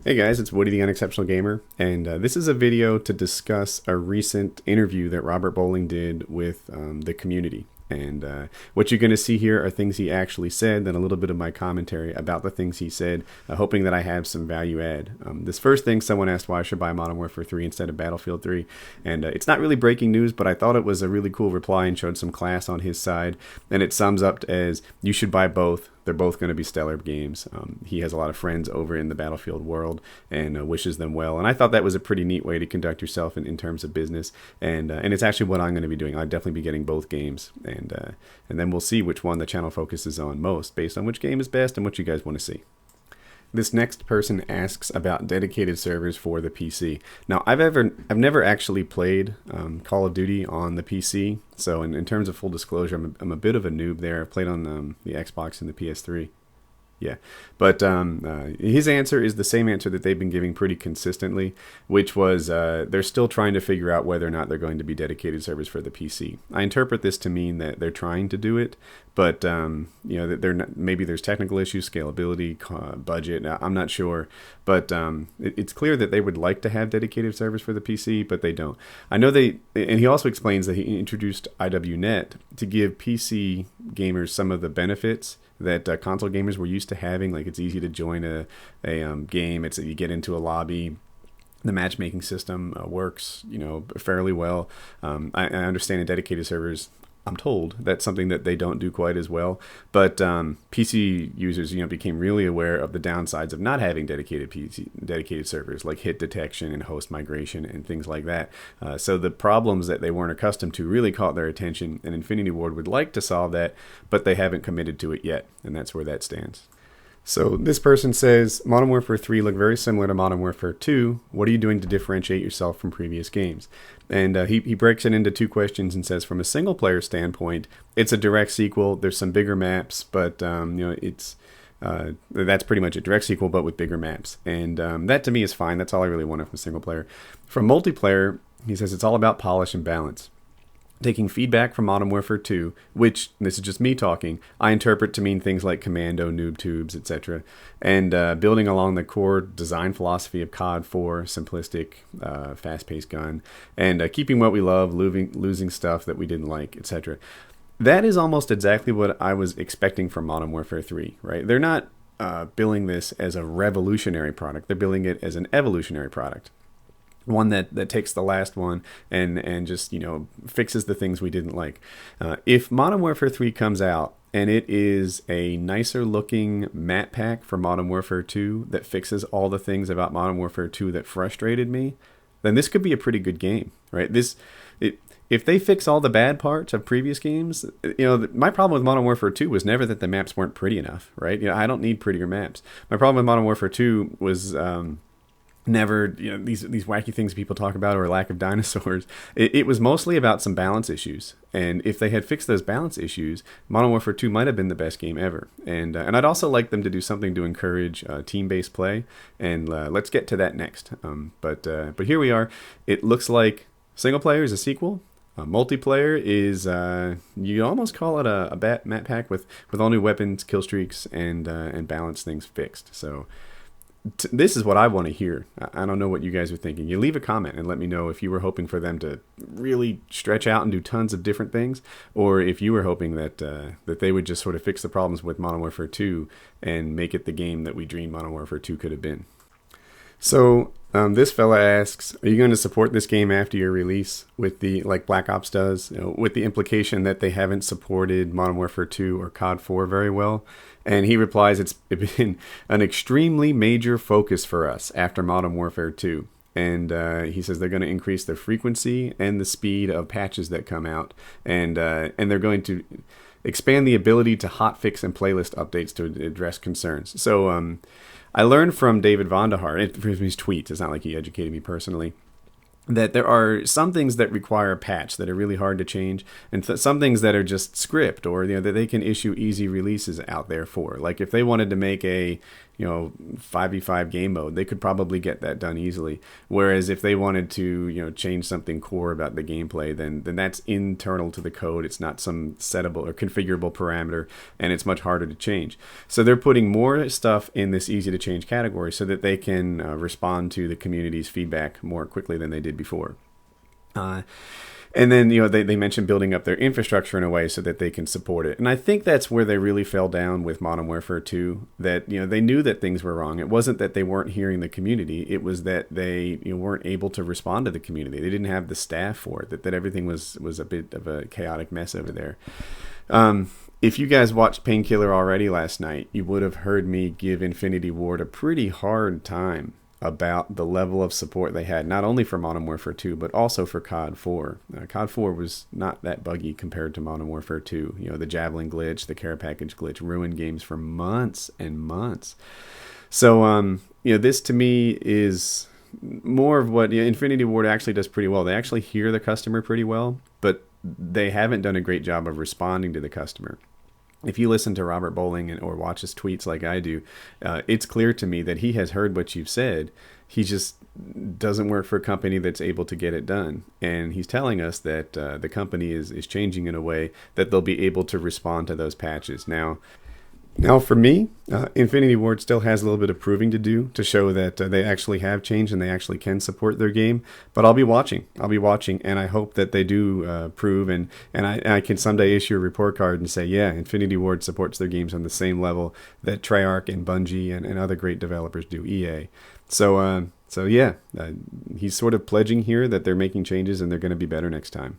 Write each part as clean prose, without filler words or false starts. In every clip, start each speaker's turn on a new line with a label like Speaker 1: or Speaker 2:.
Speaker 1: Hey guys, it's Woody the Unexceptional Gamer, and this is a video to discuss a recent interview that Robert Bowling did with the community. And what you're going to see here are things he actually said, then a little bit of my commentary about the things he said, hoping that I have some value add. This first thing, someone asked why I should buy Modern Warfare 3 instead of Battlefield 3, and it's not really breaking news, but I thought it was a really cool reply and showed some class on his side, and it sums up as, you should buy both. They're both going to be stellar games. He has a lot of friends over in the Battlefield world and wishes them well. And I thought that was a pretty neat way to conduct yourself in terms of business. And it's actually what I'm going to be doing. I'll definitely be getting both games. And then we'll see which one the channel focuses on most based on which game is best and what you guys want to see. This next person asks about dedicated servers for the PC. Now, I've never actually played Call of Duty on the PC, so in terms of full disclosure, I'm a bit of a noob there. I've played on the Xbox and the PS3. Yeah, but his answer is the same answer that they've been giving pretty consistently, which was they're still trying to figure out whether or not they're going to be dedicated servers for the PC. I interpret this to mean that they're trying to do it, but that they're not, maybe there's technical issues, scalability, budget. I'm not sure, but it's clear that they would like to have dedicated servers for the PC, but they don't. I know and he also explains that he introduced IWNet to give PC gamers some of the benefits that console gamers were used to having. Like, it's easy to join a game. You get into a lobby. The matchmaking system works, fairly well. I understand in dedicated servers, I'm told that's something that they don't do quite as well. But PC users, became really aware of the downsides of not having dedicated servers, like hit detection and host migration and things like that. So the problems that they weren't accustomed to really caught their attention, and Infinity Ward would like to solve that, but they haven't committed to it yet, and that's where that stands. So this person says, Modern Warfare 3 looked very similar to Modern Warfare 2. What are you doing to differentiate yourself from previous games? And he breaks it into two questions and says, from a single player standpoint, it's a direct sequel. There's some bigger maps, but it's that's pretty much a direct sequel, but with bigger maps. And that to me is fine. That's all I really wanted from single player. From multiplayer, he says it's all about polish and balance. Taking feedback from Modern Warfare 2, which, this is just me talking, I interpret to mean things like commando, noob tubes, etc., and building along the core design philosophy of COD 4, simplistic, fast-paced gun, and keeping what we love, losing stuff that we didn't like, etc. That is almost exactly what I was expecting from Modern Warfare 3, right? They're not billing this as a revolutionary product. They're billing it as an evolutionary product. One that takes the last one and just fixes the things we didn't like. If Modern Warfare 3 comes out and it is a nicer looking map pack for Modern Warfare 2 that fixes all the things about Modern Warfare 2 that frustrated me, then this could be a pretty good game, right? If they fix all the bad parts of previous games, my problem with Modern Warfare 2 was never that the maps weren't pretty enough, right? I don't need prettier maps. My problem with Modern Warfare 2 was never these wacky things people talk about, or a lack of dinosaurs. It was mostly about some balance issues, and if they had fixed those balance issues, Modern Warfare 2 might have been the best game ever. And I'd also like them to do something to encourage team-based play, and let's get to that next. But here we are. It looks like single player is a sequel. Multiplayer is you almost call it a map pack with all new weapons, kill streaks, and balance things fixed. So this is what I want to hear. I don't know what you guys are thinking. You leave a comment and let me know if you were hoping for them to really stretch out and do tons of different things, or if you were hoping that they would just sort of fix the problems with Modern Warfare 2 and make it the game that we dreamed Modern Warfare 2 could have been. So this fella asks, are you going to support this game after your release like Black Ops does, with the implication that they haven't supported Modern Warfare 2 or COD 4 very well? And he replies, it's been an extremely major focus for us after Modern Warfare 2. And he says they're going to increase the frequency and the speed of patches that come out. And they're going to expand the ability to hotfix and playlist updates to address concerns. So I learned from David Vonderhaar, from his tweets, it's not like he educated me personally, that there are some things that require a patch that are really hard to change, and some things that are just script, or that they can issue easy releases out there for. Like if they wanted to make a 5v5 game mode. They could probably get that done easily. Whereas if they wanted to, change something core about the gameplay, then that's internal to the code. It's not some settable or configurable parameter, and it's much harder to change. So they're putting more stuff in this easy to change category so that they can respond to the community's feedback more quickly than they did before. And then, they mentioned building up their infrastructure in a way so that they can support it. And I think that's where they really fell down with Modern Warfare 2, that, they knew that things were wrong. It wasn't that they weren't hearing the community. It was that they weren't able to respond to the community. They didn't have the staff for it, that everything was a bit of a chaotic mess over there. If you guys watched Painkiller already last night, you would have heard me give Infinity Ward a pretty hard time about the level of support they had, not only for Modern Warfare 2, but also for COD 4. COD 4 was not that buggy compared to Modern Warfare 2. The Javelin glitch, the care package glitch ruined games for months and months. So, this to me is more of what Infinity Ward actually does pretty well. They actually hear the customer pretty well, but they haven't done a great job of responding to the customer. If you listen to Robert Bowling or watch his tweets like I do, it's clear to me that he has heard what you've said. He just doesn't work for a company that's able to get it done. And he's telling us that the company is changing in a way that they'll be able to respond to those patches. Now, for me, Infinity Ward still has a little bit of proving to do to show that they actually have changed and they actually can support their game. But I'll be watching, and I hope that they do prove. And I can someday issue a report card and say, yeah, Infinity Ward supports their games on the same level that Treyarch and Bungie and other great developers do, EA. So he's sort of pledging here that they're making changes and they're going to be better next time.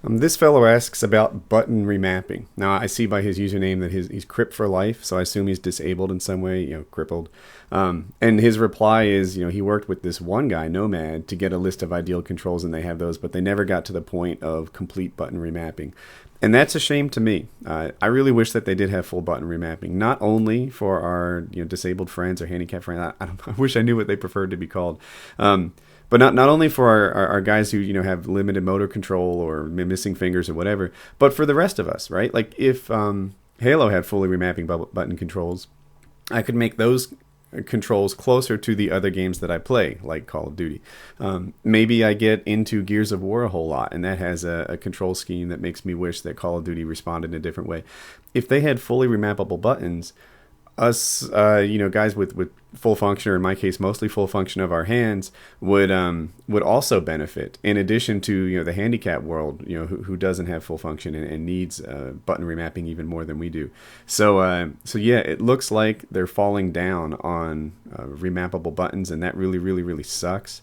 Speaker 1: This fellow asks about button remapping. Now, I see by his username that he's Crip for life, so I assume he's disabled in some way, crippled. And his reply is, he worked with this one guy, Nomad, to get a list of ideal controls, and they have those, but they never got to the point of complete button remapping. And that's a shame to me. I really wish that they did have full button remapping, not only for our disabled friends or handicapped friends. I wish I knew what they preferred to be called. But not only for our guys who have limited motor control or missing fingers or whatever, but for the rest of us, right? Like if Halo had fully remapping button controls, I could make those controls closer to the other games that I play, like Call of Duty. Maybe I get into Gears of War a whole lot, and that has a control scheme that makes me wish that Call of Duty responded in a different way. If they had fully remappable buttons, us, guys with full function, or in my case, mostly full function of our hands, would also benefit. In addition to the handicap world, who doesn't have full function and needs button remapping even more than we do. So it looks like they're falling down on remappable buttons, and that really, really, really sucks.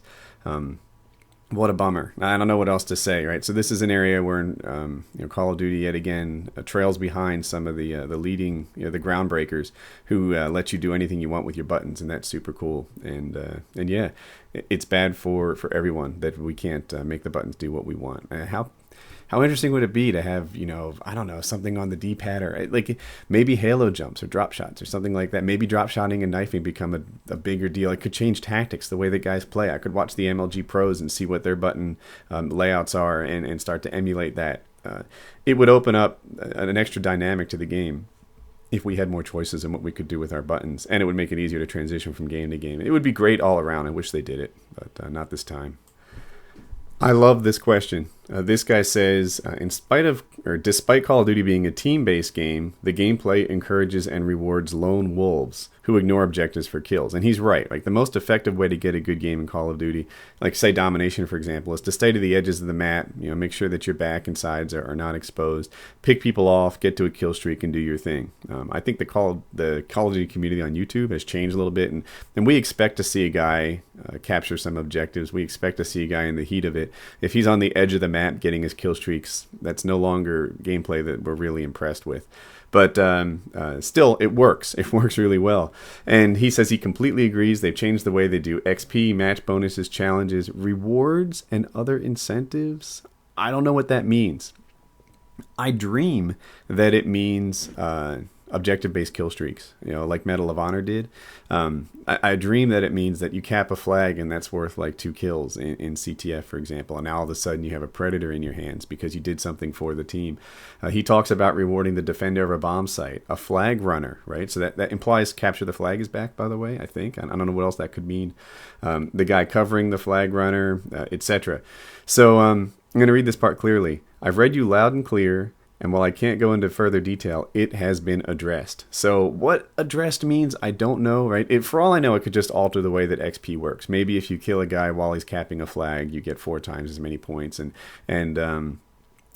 Speaker 1: What a bummer. I don't know what else to say, right? So this is an area where Call of Duty yet again trails behind some of the leading, the groundbreakers who let you do anything you want with your buttons, and that's super cool. And yeah, it's bad for everyone that we can't make the buttons do what we want. How interesting would it be to have, I don't know, something on the D-pad, or like maybe Halo jumps or drop shots or something like that. Maybe drop shotting and knifing become a bigger deal. It could change tactics, the way that guys play. I could watch the MLG pros and see what their button layouts are and start to emulate that. It would open up an extra dynamic to the game if we had more choices in what we could do with our buttons, and it would make it easier to transition from game to game. It would be great all around. I wish they did it, but not this time. I love this question. This guy says, despite Call of Duty being a team-based game, the gameplay encourages and rewards lone wolves who ignore objectives for kills. And he's right. Like, the most effective way to get a good game in Call of Duty, like say domination, for example, is to stay to the edges of the map. Make sure that your back and sides are not exposed. Pick people off, get to a kill streak, and do your thing. I think the Call of Duty community on YouTube has changed a little bit, and we expect to see a guy capture some objectives. We expect to see a guy in the heat of it. If he's on the edge of the map getting his kill streaks, that's no longer gameplay that we're really impressed with. But still, it works. It works really well. And he says he completely agrees. They've changed the way they do XP, match bonuses, challenges, rewards, and other incentives. I don't know what that means. I dream that it means objective-based kill streaks, like Medal of Honor did. I dream that it means that you cap a flag and that's worth like 2 kills in CTF, for example, and now all of a sudden you have a predator in your hands because you did something for the team. He talks about rewarding the defender of a bomb site, a flag runner, right? So that implies capture the flag is back, by the way, I think. I don't know what else that could mean. The guy covering the flag runner, etc. So I'm going to read this part clearly. I've read you loud and clear, and while I can't go into further detail, it has been addressed. So what addressed means, I don't know, right? For all I know, it could just alter the way that XP works. Maybe if you kill a guy while he's capping a flag, you get 4 times as many points. And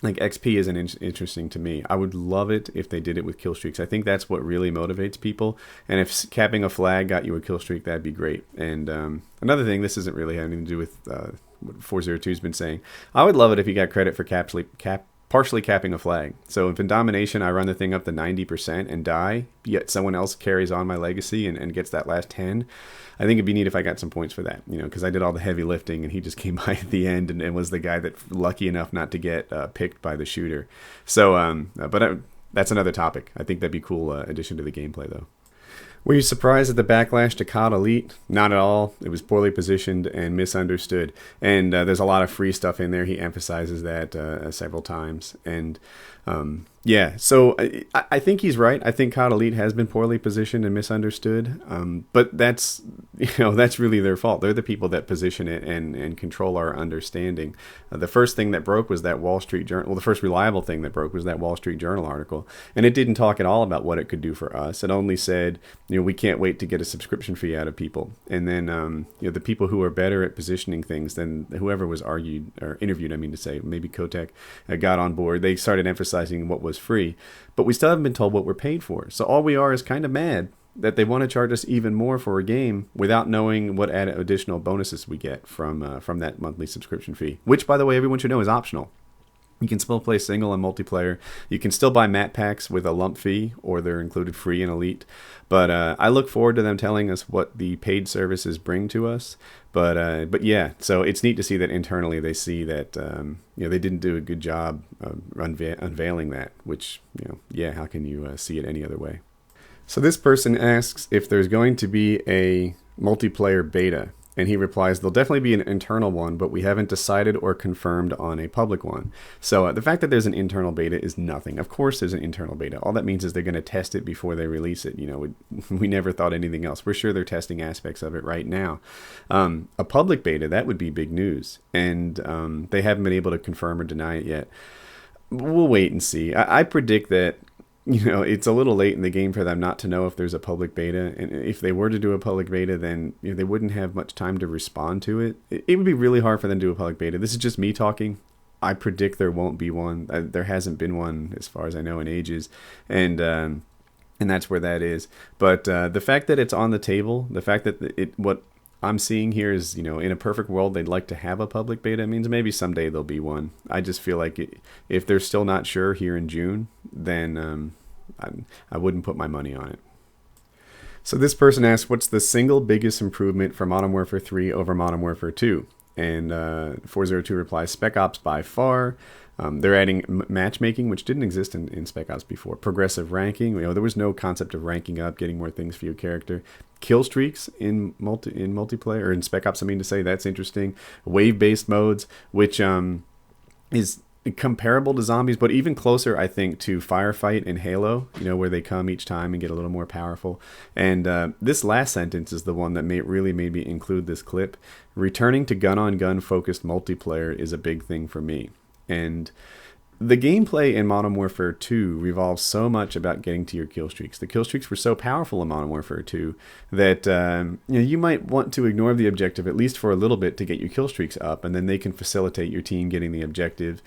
Speaker 1: like XP isn't interesting to me. I would love it if they did it with kill streaks. I think that's what really motivates people. And if capping a flag got you a kill streak, that'd be great. And another thing, this isn't really having to do with what 402's been saying. I would love it if you got credit for partially capping a flag. So if in domination I run the thing up to 90% and die, yet someone else carries on my legacy and gets that last 10, I think it'd be neat if I got some points for that, because I did all the heavy lifting and he just came by at the end and was the guy that lucky enough not to get picked by the shooter. So, that's another topic. I think that'd be a cool addition to the gameplay, though. Were you surprised at the backlash to COD Elite? Not at all. It was poorly positioned and misunderstood. And there's a lot of free stuff in there. He emphasizes that several times. And so I think he's right. I think COD Elite has been poorly positioned and misunderstood. But that's really their fault. They're the people that position it and control our understanding. The first thing that broke was that Wall Street Journal. Well, the first reliable thing that broke was that Wall Street Journal article. And it didn't talk at all about what it could do for us. It only said, we can't wait to get a subscription fee out of people. And then, the people who are better at positioning things than whoever was interviewed, maybe Kotek, got on board. They started emphasizing what was free, but we still haven't been told what we're paid for. So all we are is kind of mad that they want to charge us even more for a game without knowing what additional bonuses we get from that monthly subscription fee, which, by the way, everyone should know is optional. You can still play single and multiplayer. You can still buy map packs with a lump fee, or they're included free in Elite. But I look forward to them telling us what the paid services bring to us. But yeah, so it's neat to see that internally they see that they didn't do a good job unveiling that. Which how can you see it any other way? So this person asks if there's going to be a multiplayer beta. And he replies, there'll definitely be an internal one, but we haven't decided or confirmed on a public one. So the fact that there's an internal beta is nothing. Of course there's an internal beta. All that means is they're going to test it before they release it. We never thought anything else. We're sure they're testing aspects of it right now. A public beta, that would be big news. And they haven't been able to confirm or deny it yet. We'll wait and see. I predict that it's a little late in the game for them not to know if there's a public beta. And if they were to do a public beta, then they wouldn't have much time to respond to it. It would be really hard for them to do a public beta. This is just me talking. I predict there won't be one. There hasn't been one, as far as I know, in ages. And that's where that is. But the fact that it's on the table, the fact that what I'm seeing here is, in a perfect world, they'd like to have a public beta. It means maybe someday there'll be one. I just feel like if they're still not sure here in June, then I wouldn't put my money on it. So this person asks, what's the single biggest improvement for Modern Warfare 3 over Modern Warfare 2? And 402 replies, Spec Ops by far. They're adding matchmaking, which didn't exist in Spec Ops before. Progressive ranking. There was no concept of ranking up, getting more things for your character. Kill streaks in multiplayer, or in Spec Ops, that's interesting. Wave-based modes, which is comparable to zombies, but even closer, I think, to Firefight and Halo, where they come each time and get a little more powerful. And this last sentence is the one that really made me include this clip. Returning to gun-on-gun focused multiplayer is a big thing for me. And the gameplay in Modern Warfare 2 revolves so much about getting to your kill streaks. The kill streaks were so powerful in Modern Warfare 2 that you might want to ignore the objective at least for a little bit to get your kill streaks up, and then they can facilitate your team getting the objective.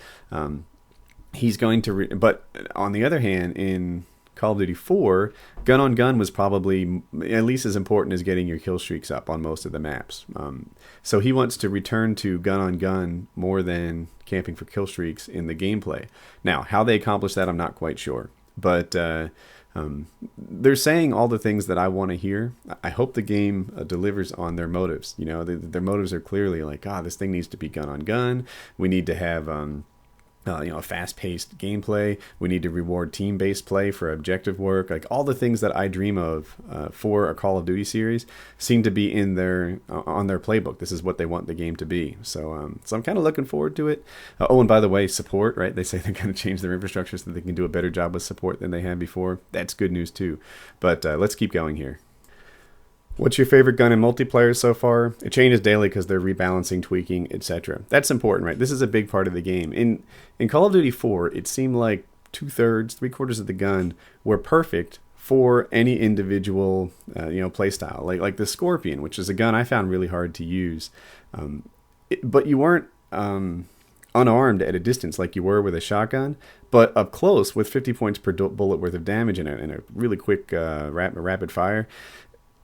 Speaker 1: He's going to, but on the other hand, in Call of Duty 4, gun on gun was probably at least as important as getting your kill streaks up on most of the maps. So he wants to return to gun on gun more than camping for kill streaks in the gameplay. Now, how they accomplish that, I'm not quite sure. But they're saying all the things that I want to hear. I hope the game delivers on their motives. Their motives are clearly like, this thing needs to be gun on gun. We need to have a fast-paced gameplay. We need to reward team-based play for objective work. Like all the things that I dream of for a Call of Duty series seem to be in their on their playbook. This is what they want the game to be. So I'm kind of looking forward to it. Oh, and by the way, support, right? They say they're going to change their infrastructure so that they can do a better job with support than they had before. That's good news too. But let's keep going here. What's your favorite gun in multiplayer so far? It changes daily because they're rebalancing, tweaking, etc. That's important, right? This is a big part of the game. In Call of Duty 4, it seemed like 2/3, 3/4 of the gun were perfect for any individual, play style. Like the Scorpion, which is a gun I found really hard to use. But you weren't unarmed at a distance like you were with a shotgun, but up close with 50 points per bullet worth of damage and a really quick rapid fire.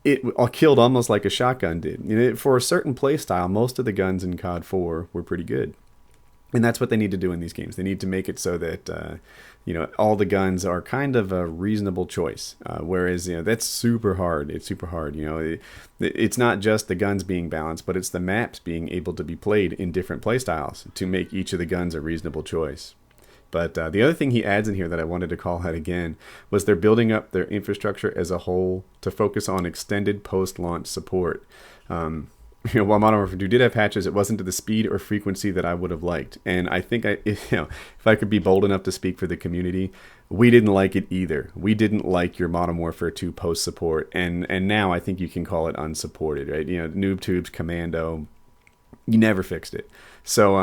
Speaker 1: It killed almost like a shotgun did. For a certain play style, most of the guns in COD 4 were pretty good. And that's what they need to do in these games. They need to make it so that all the guns are kind of a reasonable choice. Whereas that's super hard. It's super hard. It's not just the guns being balanced, but it's the maps being able to be played in different play styles to make each of the guns a reasonable choice. But the other thing he adds in here that I wanted to call out again was they're building up their infrastructure as a whole to focus on extended post-launch support. While Modern Warfare 2 did have patches, it wasn't to the speed or frequency that I would have liked. And I think if I could be bold enough to speak for the community, we didn't like it either. We didn't like your Modern Warfare 2 post support, and now I think you can call it unsupported, right? Noob Tubes, Commando. You never fixed it. So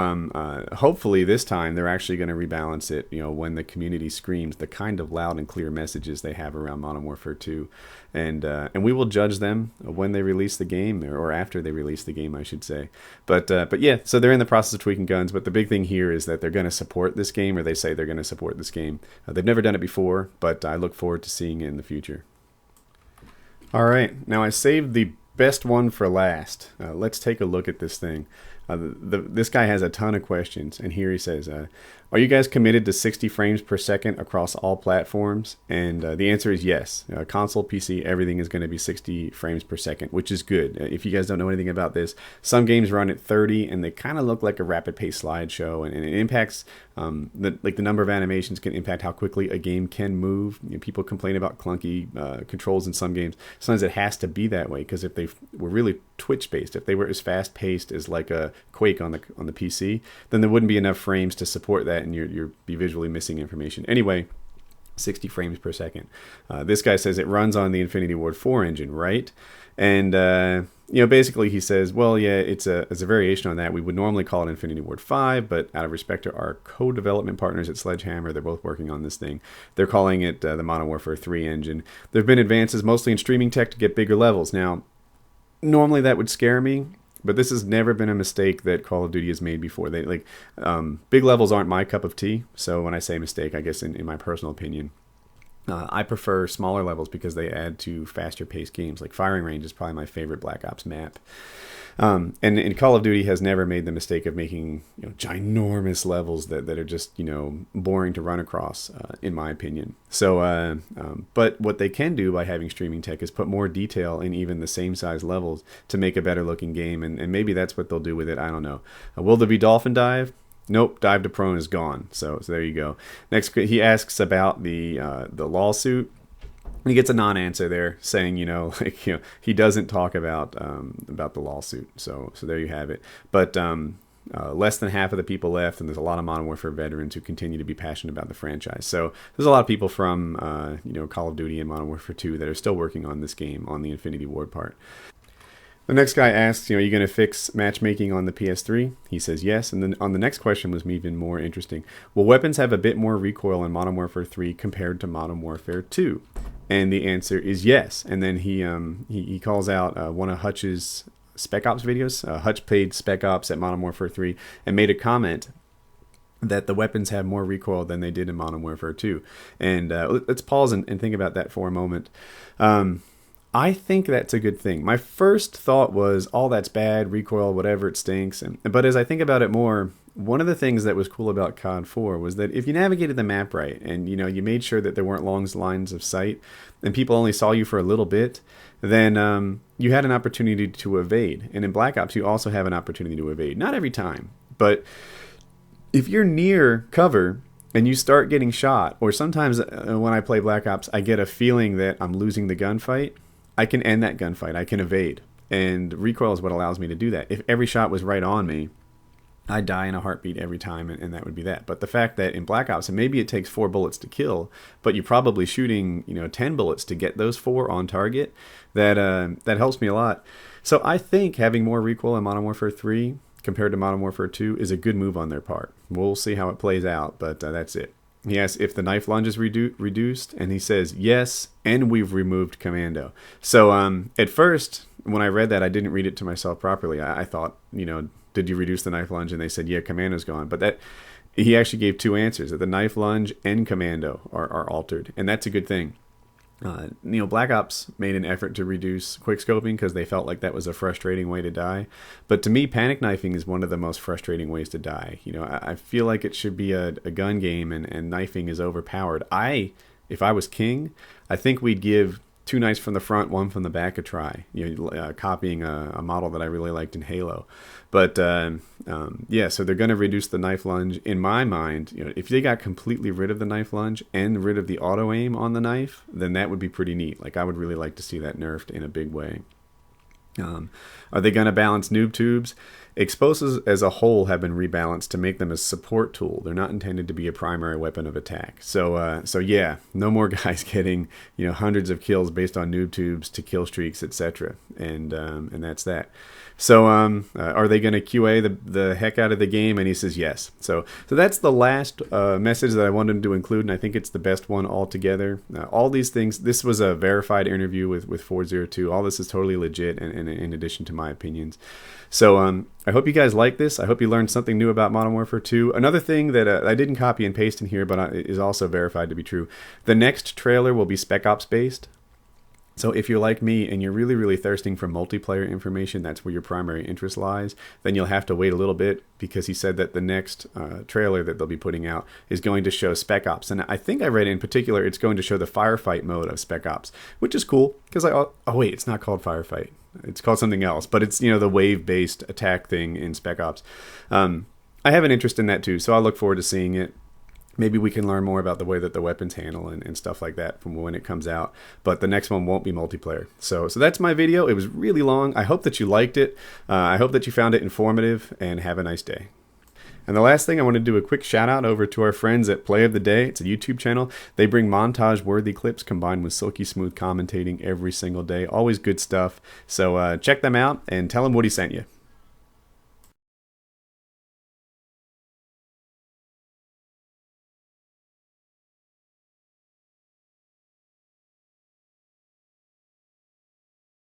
Speaker 1: hopefully this time they're actually going to rebalance it, when the community screams the kind of loud and clear messages they have around Modern Warfare 2. And we will judge them when they release the game, or after they release the game, I should say. But yeah, so they're in the process of tweaking guns. But the big thing here is that they're going to support this game, or they say they're going to support this game. They've never done it before, but I look forward to seeing it in the future. All right, now I saved the best one for last. Let's take a look at this thing. This guy has a ton of questions, and here he says, are you guys committed to 60 frames per second across all platforms? And the answer is yes. Console, PC, everything is going to be 60 frames per second, which is good. If you guys don't know anything about this, some games run at 30, and they kind of look like a rapid pace slideshow, and it impacts the number of animations can impact how quickly a game can move. People complain about clunky controls in some games. Sometimes it has to be that way, because if they were really Twitch based, if they were as fast paced as like a Quake on the PC, then there wouldn't be enough frames to support that, and you'd be visually missing information. Anyway, 60 frames per second. This guy says it runs on the Infinity Ward 4 engine, right? And basically he says, well, yeah, it's a variation on that. We would normally call it Infinity Ward 5, but out of respect to our co-development partners at Sledgehammer, they're both working on this thing. They're calling it the Modern Warfare 3 engine. There have been advances mostly in streaming tech to get bigger levels. Now, normally that would scare me, but this has never been a mistake that Call of Duty has made before. Big levels aren't my cup of tea. So when I say mistake, I guess in my personal opinion, I prefer smaller levels because they add to faster paced games. Like Firing Range is probably my favorite Black Ops map. And Call of Duty has never made the mistake of making ginormous levels that are just boring to run across, in my opinion. So, but what they can do by having streaming tech is put more detail in even the same size levels to make a better looking game, and maybe that's what they'll do with it. I don't know. Will there be Dolphin Dive? Nope, Dive to Prone is gone. So there you go. Next, he asks about the lawsuit. And he gets a non-answer there, saying, he doesn't talk about the lawsuit. So there you have it. But less than half of the people left, and there's a lot of Modern Warfare veterans who continue to be passionate about the franchise. So there's a lot of people from Call of Duty and Modern Warfare 2 that are still working on this game on the Infinity Ward part. The next guy asks, are you going to fix matchmaking on the PS3? He says yes. And then on the next question was even more interesting. Will weapons have a bit more recoil in Modern Warfare 3 compared to Modern Warfare 2? And the answer is yes. And then he calls out one of Hutch's Spec Ops videos. Hutch played Spec Ops at Modern Warfare 3 and made a comment that the weapons have more recoil than they did in Modern Warfare 2. And let's pause and think about that for a moment. I think that's a good thing. My first thought was, that's bad, recoil, whatever, it stinks. But as I think about it more, one of the things that was cool about COD 4 was that if you navigated the map right, and you made sure that there weren't long lines of sight, and people only saw you for a little bit, then you had an opportunity to evade. And in Black Ops, you also have an opportunity to evade. Not every time, but if you're near cover and you start getting shot, or sometimes when I play Black Ops, I get a feeling that I'm losing the gunfight, I can end that gunfight. I can evade. And recoil is what allows me to do that. If every shot was right on me, I die in a heartbeat every time, and that would be that. But the fact that in Black Ops, and maybe it takes 4 bullets to kill, but you're probably shooting 10 bullets to get those 4 on target, that helps me a lot. So I think having more recoil in Modern Warfare 3 compared to Modern Warfare 2 is a good move on their part. We'll see how it plays out, but that's it. He asks if the knife lunge is reduced, and he says yes, and we've removed commando. So at first, when I read that, I didn't read it to myself properly. I thought, did you reduce the knife lunge? And they said, yeah, commando's gone. But that he actually gave 2 answers, that the knife lunge and commando are altered, and that's a good thing. Black Ops made an effort to reduce quickscoping because they felt like that was a frustrating way to die. But to me, panic knifing is one of the most frustrating ways to die. I feel like it should be a gun game, and knifing is overpowered. If I was king, I think we'd give 2 knives from the front, 1 from the back a try. Copying a model that I really liked in Halo. But so they're going to reduce the knife lunge. In my mind, if they got completely rid of the knife lunge and rid of the auto aim on the knife, then that would be pretty neat. Like, I would really like to see that nerfed in a big way. Are they going to balance noob tubes? Explosives as a whole have been rebalanced to make them a support tool. They're not intended to be a primary weapon of attack. So yeah, no more guys getting hundreds of kills based on noob tubes to kill streaks, etc. And that's that. So are they going to QA the heck out of the game? And he says yes. So that's the last message that I wanted to include, and I think it's the best one altogether. All these things. This was a verified interview with 402. All this is totally legit, and in addition to my opinions. So I hope you guys like this. I hope you learned something new about Modern Warfare 2. Another thing that I didn't copy and paste in here, but is also verified to be true. The next trailer will be Spec Ops based. So if you're like me and you're really, really thirsting for multiplayer information, that's where your primary interest lies, then you'll have to wait a little bit, because he said that the next trailer that they'll be putting out is going to show Spec Ops. And I think I read in particular it's going to show the firefight mode of Spec Ops, which is cool, because wait, it's not called firefight. It's called something else, but it's, the wave-based attack thing in Spec Ops. I have an interest in that too, so I'll look forward to seeing it. Maybe we can learn more about the way that the weapons handle and stuff like that from when it comes out. But the next one won't be multiplayer. So that's my video. It was really long. I hope that you liked it. I hope that you found it informative, and have a nice day. And the last thing, I want to do a quick shout out over to our friends at Play of the Day. It's a YouTube channel. They bring montage-worthy clips combined with silky smooth commentating every single day. Always good stuff. So check them out and tell them Woody sent you.